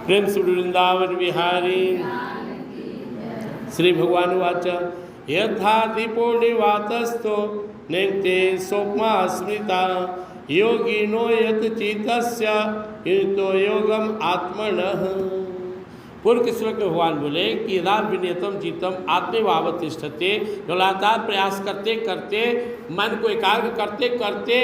प्रेम से वृंदावन विहारी श्री भगवान वाच यथा दीपो निवातस्थो नैते सोपमा स्मृता योगिनो यत चित्तस्य युक्तो योगम आत्मनः। पूर्व के श्लोक में भगवान बोले कि यदा विनियतम चित्तम आत्मेवावतिष्ठते, लगातार प्रयास करते करते मन को एकाग्र करते करते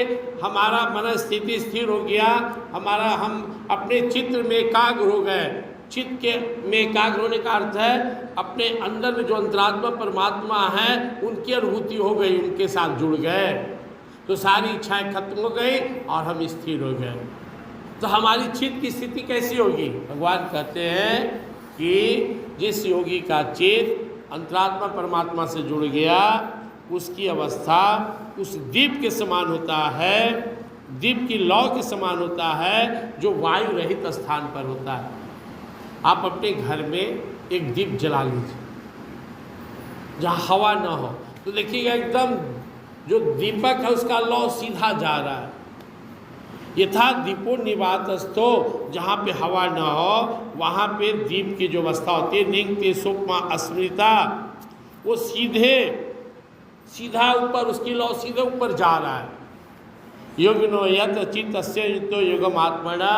हमारा मन स्थिति स्थिर हो गया, हम अपने चित्त में एकाग्र हो गए। चित्त के में एकाग्र होने का अर्थ है अपने अंदर में जो अंतरात्मा परमात्मा है उनकी अनुभूति हो गई, उनके साथ जुड़ गए तो सारी इच्छाएं खत्म हो गई और हम स्थिर हो गए। तो हमारी चित्त की स्थिति कैसी होगी? भगवान कहते हैं कि जिस योगी का चित्त अंतरात्मा परमात्मा से जुड़ गया उसकी अवस्था उस दीप के समान होता है, दीप की लौ के समान होता है जो वायु रहित स्थान पर होता है। आप अपने घर में एक दीप जला लीजिए जहाँ हवा ना हो, तो देखिएगा एकदम जो दीपक है उसका लौ सीधा जा रहा है। यथा दीपो निवातस्थो, जहाँ पे हवा न हो वहाँ पे दीप की जो अवस्था होती है निंगते सूक्ष्म अस्मृता, वो सीधा ऊपर, उसकी लौ सीधे ऊपर जा रहा है। योगिनो यत चित्तस्य युक्तो योगम आत्मना,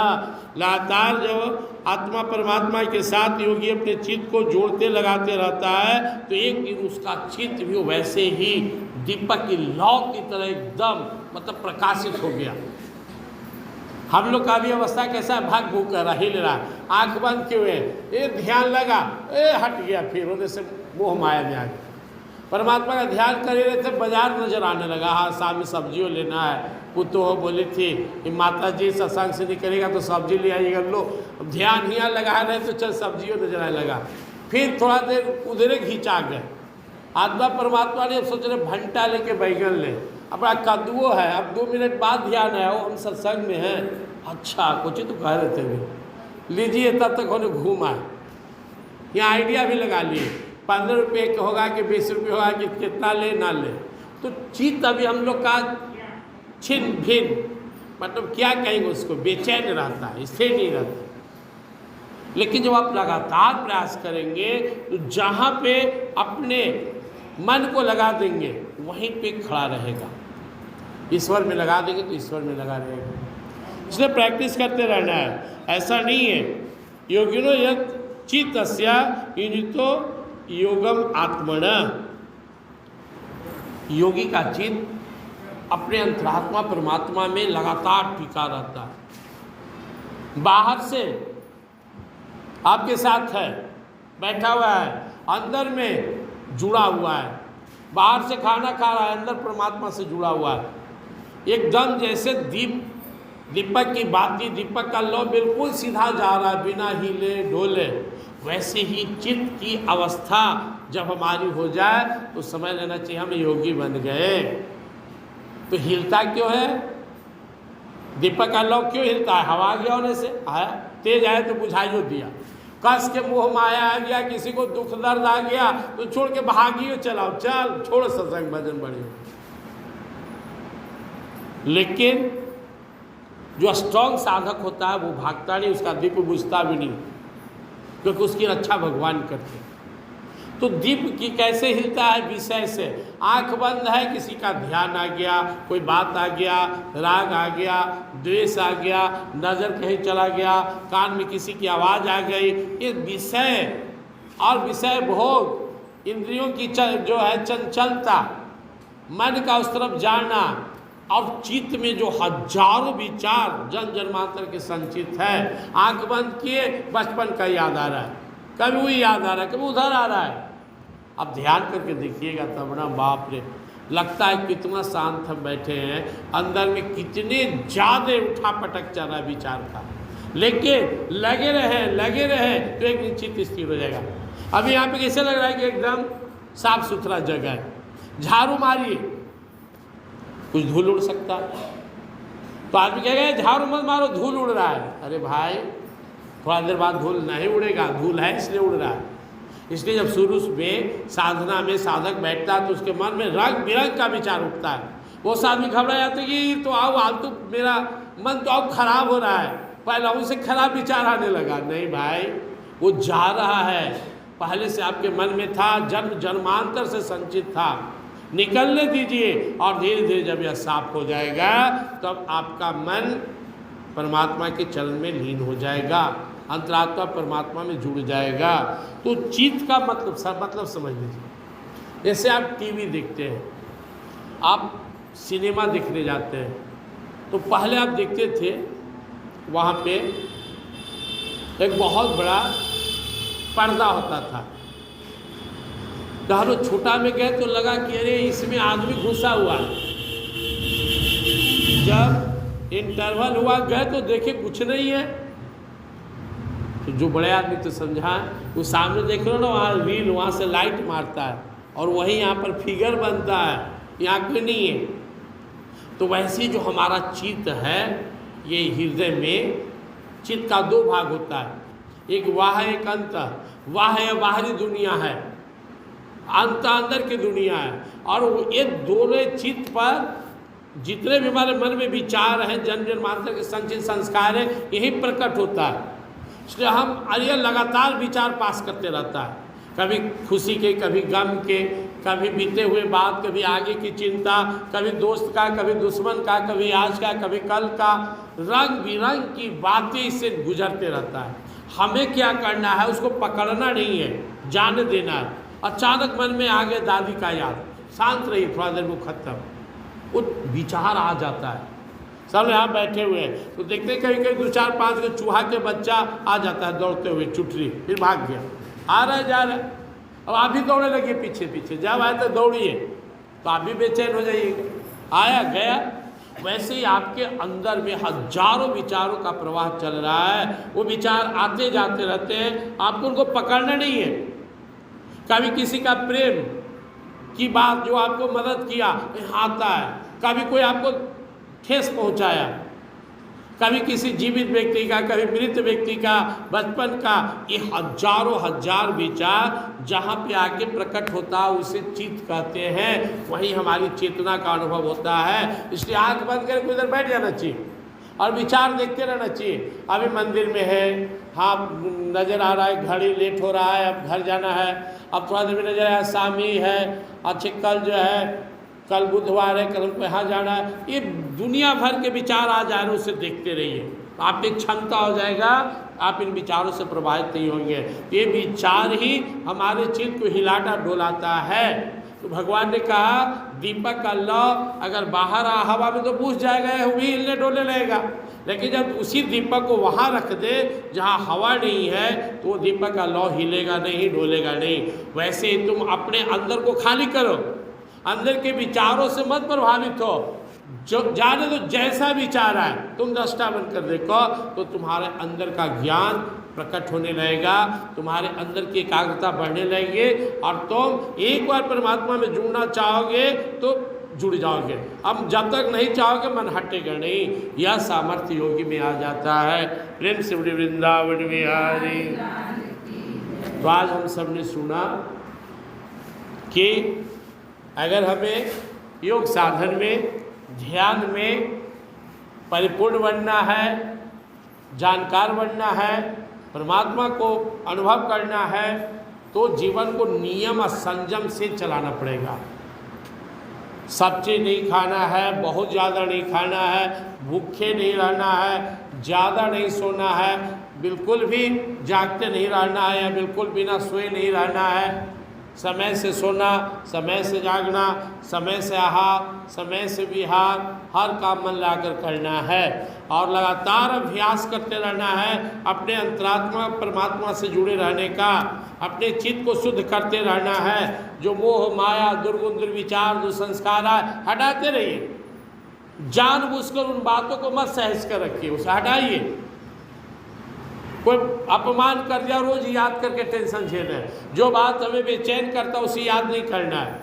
लगातार जब आत्मा परमात्मा के साथ योगी अपने चित्त को जोड़ते लगाते रहता है तो एक दिन उसका चित्त भी वैसे ही दीपक की लौ की तरह एकदम मतलब प्रकाशित हो गया। हम लोग का भी अवस्था कैसा है? भाग भूख कर रहा, हिल रहा, आंख बंद किए हुए, ये ध्यान लगा, हट गया, फिर होने से मोह माया में आ गया। परमात्मा का ध्यान कर रहे थे, बाजार नजर आने लगा, हाँ सामने सब्जियों लेना है। पुतो हो बोली थी कि माता जी सत्संग से निकलेगा तो सब्जी ले आइएगा। लो अब ध्यान ही लगा रहे तो चल सब्जियों नजर आने लगा, फिर थोड़ा देर उधरे खींचा गए। आत्मा परमात्मा ने अब सोच रहे भंटा लेके बैगन ले, अपना कद्दुओ है, अब 2 मिनट बाद ध्यान है, वो हम सत्संग में हैं, अच्छा कुछ तो कह रहे थे भी लीजिए, तब तक उन्हें घूम आए। यहाँ आइडिया भी लगा लिए 15 रुपये का होगा कि 20 रुपये होगा कि कितना ले ना ले। तो चित्त अभी हम लोग का छिन्न भिन्न, मतलब क्या कहेंगे उसको, बेचैन रहता है, स्थिर नहीं रहता। लेकिन जब आप लगातार प्रयास करेंगे तो जहाँ पे अपने मन को लगा देंगे वहीं पे खड़ा रहेगा। ईश्वर में लगा देंगे तो ईश्वर में लगा रहेगा। इसलिए प्रैक्टिस करते रहना है, ऐसा नहीं है। योगिनो यत चित्तस्य युनितो योगम आत्मना, योगी का चित्त अपने अंतरात्मा परमात्मा में लगातार टिका रहता है। बाहर से आपके साथ है, बैठा हुआ है, अंदर में जुड़ा हुआ है, बाहर से खाना खा रहा है, अंदर परमात्मा से जुड़ा हुआ है। एकदम जैसे दीपक की बाती, दीपक का लौ बिल्कुल सीधा जा रहा है बिना हिले ढोले, वैसे ही चित्त की अवस्था जब हमारी हो जाए तो समझ लेना चाहिए हम योगी बन गए। तो हिलता क्यों है? दीपक का लौ क्यों हिलता है? हवा गया होने से आया, तेज आया तो बुझाइयो दिया, कस के मोह माया आ गया, किसी को दुख दर्द आ गया तो छोड़ के भागियो, चलाओ चल छोड़ सत्संग भजन बढ़िया। लेकिन जो स्ट्रॉन्ग साधक होता है वो भागता नहीं, उसका दीप बुझता भी नहीं, क्योंकि उसकी रक्षा भगवान करते। तो दीप की कैसे हिलता है? विषय से। आंख बंद है, किसी का ध्यान आ गया, कोई बात आ गया, राग आ गया, द्वेष आ गया, नज़र कहीं चला गया, कान में किसी की आवाज़ आ गई, ये विषय और विषय भोग, इंद्रियों की जो है चंचलता, मन का उस तरफ जाना, और चित्त में जो हजारों विचार जन्म जन्मांतर के संचित है। आंख बंद किए, बचपन का याद आ रहा है, कभी वही याद आ रहा है, कभी उधर आ रहा है। अब ध्यान करके देखिएगा तब ना, बाप रे, लगता है कितना शांत हम बैठे हैं, अंदर में कितने ज़्यादा उठा पटक चल रहा है विचार का, लेकिन लगे रहे तो एक निश्चित स्थिर हो जाएगा। अभी यहाँ पे कैसे लग रहा है कि एकदम साफ सुथरा जगह है, झाड़ू मारिए कुछ धूल उड़ सकता है। तो आदमी कहेगा झाड़ू मत मारो धूल उड़ रहा है, अरे भाई थोड़ा देर बाद धूल नहीं उड़ेगा, धूल है इसलिए उड़ रहा है। इसलिए जब शुरू में साधना में साधक बैठता है तो उसके मन में रंग बिरंग का विचार उठता है। वो आदमी घबरा जाते कि तो आओ आलतू, मेरा मन तो अब खराब हो रहा है, पहले उसे खराब विचार आने लगा। नहीं भाई, वो जा रहा है, पहले से आपके मन में था, जन्म जन्मांतर से संचित था, निकलने दीजिए। और धीरे धीरे जब यह साफ हो जाएगा तब आपका मन परमात्मा के चरण में लीन हो जाएगा, अंतरात्मा परमात्मा में जुड़ जाएगा। तो चित्त का मतलब समझ लीजिए। जैसे आप टीवी देखते हैं, आप सिनेमा देखने जाते हैं, तो पहले आप देखते थे वहाँ पे एक बहुत बड़ा पर्दा होता था। तो हम लोग छोटा में गए तो लगा कि अरे इसमें आदमी घुसा हुआ है। जब इंटरवल हुआ गए तो देखे कुछ नहीं है। तो जो बड़े आदमी तो समझा, वो सामने देख लो ना, वहाँ रील, वहाँ से लाइट मारता है और वही यहाँ पर फिगर बनता है, यहाँ कोई नहीं है। तो वैसे जो हमारा चित्त है, ये हृदय में चित्त का दो भाग होता है, एक वाह एक अंत। वाह है बाहरी दुनिया है, अंत अंदर की दुनिया है। और ये दोनों चित्त पर जितने भी हमारे मन में विचार हैं, जन्म जन्मांतर के संचित संस्कार है, यही प्रकट होता है। इसलिए हम अरे लगातार विचार पास करते रहता है, कभी खुशी के, कभी गम के, कभी बीते हुए बात, कभी आगे की चिंता, कभी दोस्त का, कभी दुश्मन का, कभी आज का, कभी कल का, रंग बिरंग की बातें इससे गुजरते रहता है। हमें क्या करना है, उसको पकड़ना नहीं है, जाने देना है। अचानक मन में आ गए दादी का याद, शांत रही, थोड़ा देर वो खत्म, वो विचार आ जाता है। सब यहाँ बैठे हुए हैं तो देखते कहीं कहीं 2-4-5 के चूहा के बच्चा आ जाता है दौड़ते हुए, चुटरी, फिर भाग गया, आ रहा है जा रहा है। अब आप भी दौड़ने लगे पीछे पीछे, जब आए तो दौड़िए, तो आप भी बेचैन हो जाइएगा, आया गया। वैसे ही आपके अंदर में हजारों विचारों का प्रवाह चल रहा है, वो विचार आते जाते रहते हैं, आपको उनको पकड़ना नहीं है। कभी किसी का प्रेम की बात जो आपको मदद किया आता है, कभी कोई आपको ठेस पहुंचाया, कभी किसी जीवित व्यक्ति का, कभी मृत व्यक्ति का, बचपन का, ये हजारों हजार विचार जहाँ पे आके प्रकट होता है उसे चित्त कहते हैं। वहीं हमारी चेतना का अनुभव होता है। इसलिए आंख बंद करके उधर बैठ जाना चाहिए और विचार देखते रहना चाहिए। अभी मंदिर में है, हाँ नज़र आ रहा है घड़ी लेट हो रहा है, अब घर जाना है, अब थोड़ा देर में नजर आया शाम ही है, अच्छे कल जो है, कल बुधवार है, कल को यहाँ जाना है। ये दुनिया भर के विचार आ जा रहे हैं, उसे देखते रहिए, तो आप एक क्षमता हो जाएगा, आप इन विचारों से प्रभावित नहीं होंगे। ये विचार ही हमारे चित्त को हिलाता डोलाता है। तो भगवान ने कहा दीपक का लौ अगर बाहर हवा में तो बुझ जाएगा, वो भी हिलने डोलने लगेगा, लेकिन जब उसी दीपक को वहाँ रख दे जहाँ हवा नहीं है तो वो दीपक का लौ हिलेगा नहीं, डोलेगा नहीं। वैसे ही तुम अपने अंदर को खाली करो, अंदर के विचारों से मत प्रभावित हो। जो जाने तो जैसा विचार आए तुम दृष्टा बनकर देखो, तो तुम्हारे अंदर का ज्ञान प्रकट होने लगेगा, तुम्हारे अंदर की एकाग्रता बढ़ने लगेगी और तुम एक बार परमात्मा में जुड़ना चाहोगे तो जुड़ जाओगे। अब जब तक नहीं चाहोगे मन हटेगा नहीं। यह सामर्थ्य योगी में आ जाता है। प्रेम से बड़ी वृंदावन बिहारी। तो आज हम सब ने सुना कि अगर हमें योग साधन में, ध्यान में परिपूर्ण बनना है, जानकार बनना है, परमात्मा को अनुभव करना है, तो जीवन को नियम और संयम से चलाना पड़ेगा। सब चीज़ नहीं खाना है, बहुत ज़्यादा नहीं खाना है, भूखे नहीं रहना है, ज़्यादा नहीं सोना है, बिल्कुल भी जागते नहीं रहना है या बिल्कुल बिना सोए नहीं रहना है। समय से सोना, समय से जागना, समय से आहार, समय से विहार, हर काम मन लाकर करना है और लगातार अभ्यास करते रहना है अपने अंतरात्मा परमात्मा से जुड़े रहने का। अपने चित्त को शुद्ध करते रहना है। जो मोह माया दुर्गुण दुर्विचार दुसंस्कार हटाते रहिए। जानबूझकर उन बातों को मत सहज कर रखिए, उसे हटाइए। कोई अपमान कर दिया रोज याद करके टेंशन झेलना है। जो बात हमें बेचैन करता है उसे याद नहीं करना है।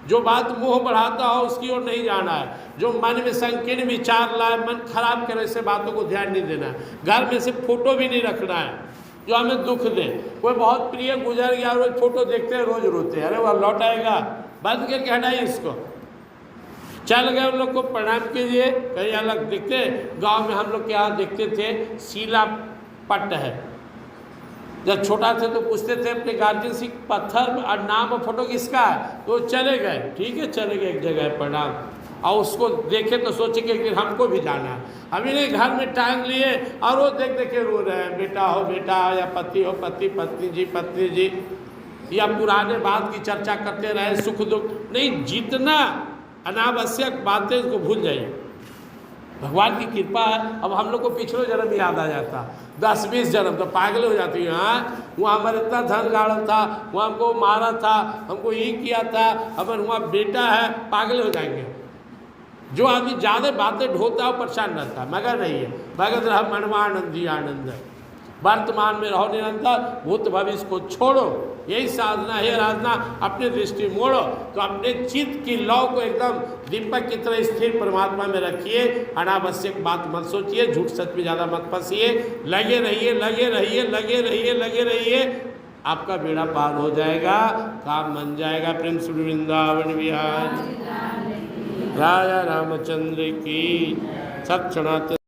जो बात मोह बढ़ाता हो उसकी ओर नहीं जाना है। जो मन में संकीर्ण विचार लाए, मन खराब करे, ऐसे बातों को ध्यान नहीं देना है। घर में से फोटो भी नहीं रखना है जो हमें दुख दे। कोई बहुत प्रिय गुजर गया, रोज फोटो देखते हैं, रोज रोते हैं, अरे वह लौट आएगा, बंद करके हटाइए इसको। चल गए उन लोग को प्रणाम कीजिए। कहीं अलग दिखते, गांव में हम लोग के यहाँ देखते थे सीला पट है। जब छोटा थे तो पूछते थे अपने गार्जियन से पत्थर और नाम और फोटो किसका है, तो चले गए, ठीक है चले गए एक जगह प्रणाम, और उसको देखे तो सोचे कि एक दिन हमको भी जाना है। अभी नहीं, घर में टांग लिए और वो देख देख के रो रहे हैं, बेटा हो बेटा, या पति हो पति, पत्नी जी, या पुराने बात की चर्चा करते रहे, सुख दुख नहीं। जितना अनावश्यक बातें उसको भूल जाइए, भगवान की कृपा है। अब हम लोग को पिछले जन्म याद आ जाता, 10-20 जन्म तो पागल हो जाती है। हाँ, वहाँ हमारे इतना धन गाड़ा था, वहाँ हमको मारा था, हमको ये किया था, हमारे वहाँ बेटा है, पागल हो जाएंगे। जो आदमी ज़्यादा बातें ढोता है वो परेशान रहता है, मगर नहीं है। भगत रह मनवा आनंदी आनंद है। वर्तमान में रहो निरंतर, भूत भविष्य को छोड़ो, यही साधना है आराधना। अपनी दृष्टि मोड़ो तो अपने चित्त की लौ को एकदम दीपक की तरह स्थिर परमात्मा में रखिए। अनावश्यक बात मत सोचिए, झूठ सच में ज़्यादा मत फंसिए, लगे रहिए लगे रहिए लगे रहिए लगे रहिए, आपका बेड़ा पार हो जाएगा, काम बन जाएगा। प्रेम से वृंदावन विहार राजा रामचंद्र की सत्सनातन।